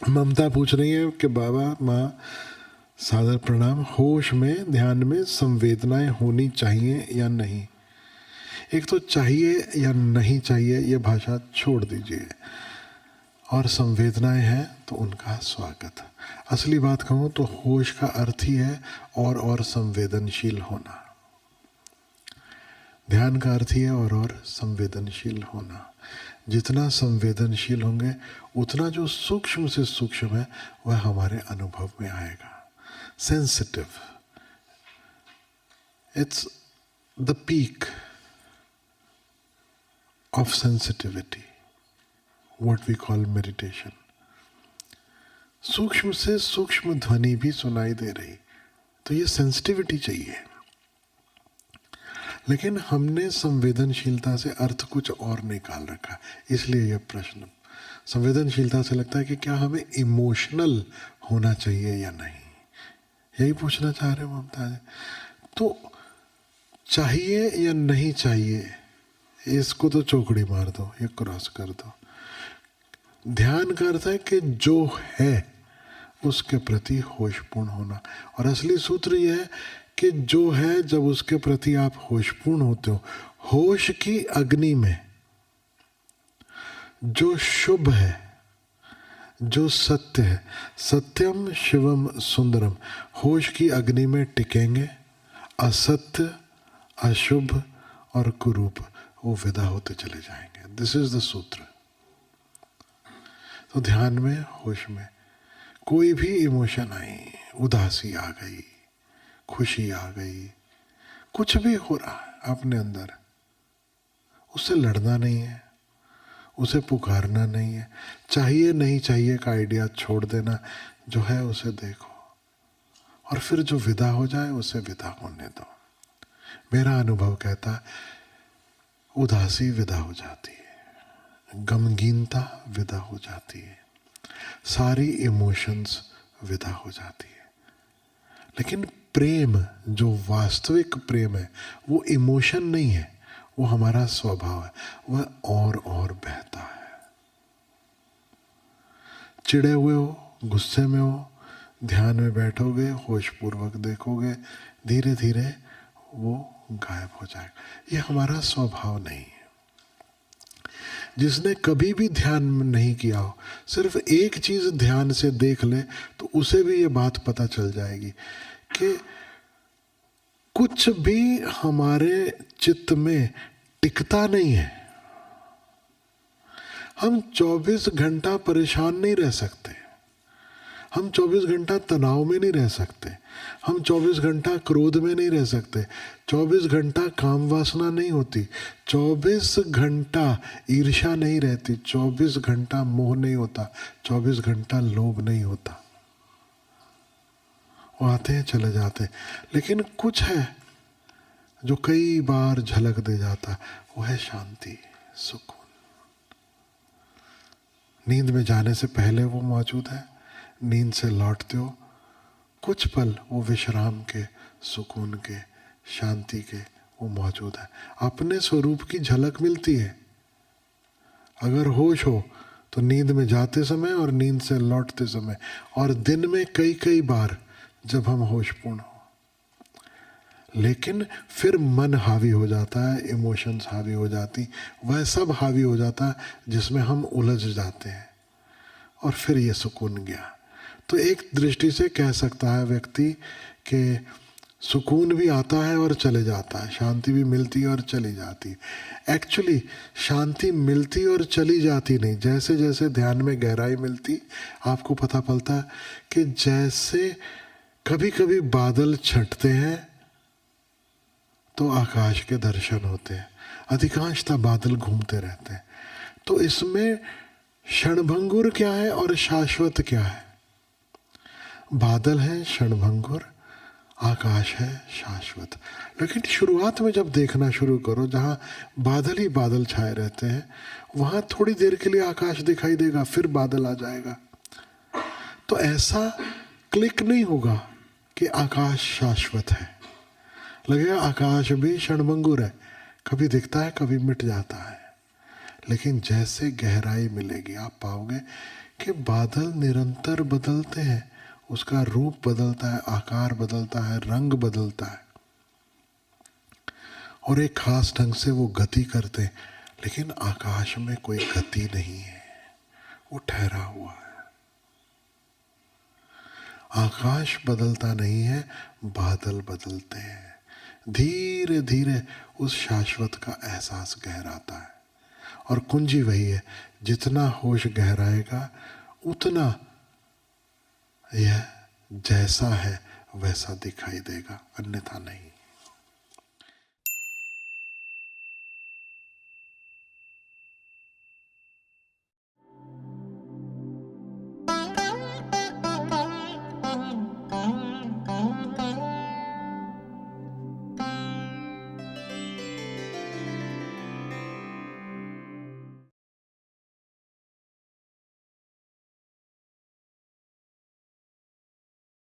ममता पूछ रही है कि बाबा माँ सादर प्रणाम, होश में ध्यान में संवेदनाएं होनी चाहिए या नहीं? एक तो चाहिए या नहीं चाहिए ये भाषा छोड़ दीजिए, और संवेदनाएं हैं तो उनका स्वागत। असली बात कहूँ तो होश का अर्थ ही है और संवेदनशील होना। ध्यान का अर्थ ही है और संवेदनशील होना। जितना संवेदनशील होंगे उतना जो सूक्ष्म से सूक्ष्म है वह हमारे अनुभव में आएगा। Sensitive, it's the peak of sensitivity, what we call meditation. सूक्ष्म से सूक्ष्म ध्वनि भी सुनाई दे रही, तो ये सेंसिटिविटी चाहिए। लेकिन हमने संवेदनशीलता से अर्थ कुछ और निकाल रखा, इसलिए यह प्रश्न। संवेदनशीलता से लगता है कि क्या हमें इमोशनल होना चाहिए या नहीं, यही पूछना चाह रहे हो ममता जी। तो चाहिए या नहीं चाहिए, इसको तो चौकड़ी मार दो, ये क्रॉस कर दो। ध्यान का अर्थ है कि जो है उसके प्रति होशपूर्ण होना, और असली सूत्र यह है कि जो है जब उसके प्रति आप होशपूर्ण होते हो, होश की अग्नि में जो शुभ है, जो सत्य है, सत्यम शिवम सुंदरम, होश की अग्नि में टिकेंगे, असत्य अशुभ और कुरूप वो विदा होते चले जाएंगे। दिस इज द सूत्र। तो ध्यान में, होश में कोई भी इमोशन आई, उदासी आ गई, खुशी आ गई, कुछ भी हो रहा है अपने अंदर, उससे लड़ना नहीं है, उसे पुकारना नहीं है, चाहिए नहीं चाहिए का आइडिया छोड़ देना, जो है उसे देखो, और फिर जो विदा हो जाए उसे विदा होने दो। मेरा अनुभव कहता उदासी विदा हो जाती है, गमगीनता विदा हो जाती है, सारी इमोशंस विदा हो जाती है। लेकिन प्रेम, जो वास्तविक प्रेम है, वो इमोशन नहीं है, वो हमारा स्वभाव है, वह और बहता है। चिड़े हुए हो, गुस्से में हो, ध्यान में बैठोगे, होशपूर्वक देखोगे, धीरे धीरे वो गायब हो जाएगा। ये हमारा स्वभाव नहीं है। जिसने कभी भी ध्यान नहीं किया हो, सिर्फ एक चीज ध्यान से देख ले तो उसे भी ये बात पता चल जाएगी कि कुछ भी हमारे चित्त में टिकता नहीं है। हम 24 घंटा परेशान नहीं रह सकते, हम 24 घंटा तनाव में नहीं रह सकते, हम 24 घंटा क्रोध में नहीं रह सकते, 24 घंटा काम वासना नहीं होती, 24 घंटा ईर्ष्या नहीं रहती, 24 घंटा मोह नहीं होता, 24 घंटा लोभ नहीं होता। वो आते हैं चले जाते हैं, लेकिन कुछ है जो कई बार झलक दे जाता, वो है शांति, सुकून। नींद में जाने से पहले वो मौजूद है, नींद से लौटते हो कुछ पल वो विश्राम के, सुकून के, शांति के वो मौजूद है। अपने स्वरूप की झलक मिलती है। अगर होश हो तो नींद में जाते समय और नींद से लौटते समय, और दिन में कई बार जब हम होशपूर्ण हो। लेकिन फिर मन हावी हो जाता है, इमोशंस हावी हो जाती, वह सब हावी हो जाता है जिसमें हम उलझ जाते हैं, और फिर ये सुकून गया। तो एक दृष्टि से कह सकता है व्यक्ति कि सुकून भी आता है और चले जाता है, शांति भी मिलती है और चली जाती है। एक्चुअली शांति मिलती और चली जाती नहीं, जैसे जैसे ध्यान में गहराई मिलती आपको पता पड़ता है कि जैसे कभी कभी बादल छंटते हैं तो आकाश के दर्शन होते हैं, अधिकांशतः बादल घूमते रहते हैं। तो इसमें क्षणभंगुर क्या है और शाश्वत क्या है? बादल है क्षणभंगुर, आकाश है शाश्वत। लेकिन शुरुआत में जब देखना शुरू करो, जहाँ बादल ही बादल छाए रहते हैं, वहाँ थोड़ी देर के लिए आकाश दिखाई देगा, फिर बादल आ जाएगा। तो ऐसा क्लिक नहीं होगा कि आकाश शाश्वत है, लगेगा आकाश भी क्षणभंगुर है, कभी दिखता है कभी मिट जाता है। लेकिन जैसे गहराई मिलेगी आप पाओगे कि बादल निरंतर बदलते हैं, उसका रूप बदलता है, आकार बदलता है, रंग बदलता है और एक खास ढंग से वो गति करते हैं, लेकिन आकाश में कोई गति नहीं है, वो ठहरा हुआ है। आकाश बदलता नहीं है, बादल बदलते हैं। धीरे धीरे उस शाश्वत का एहसास गहराता है और कुंजी वही है, जितना होश गहराएगा उतना यह जैसा है वैसा दिखाई देगा, अन्यथा नहीं।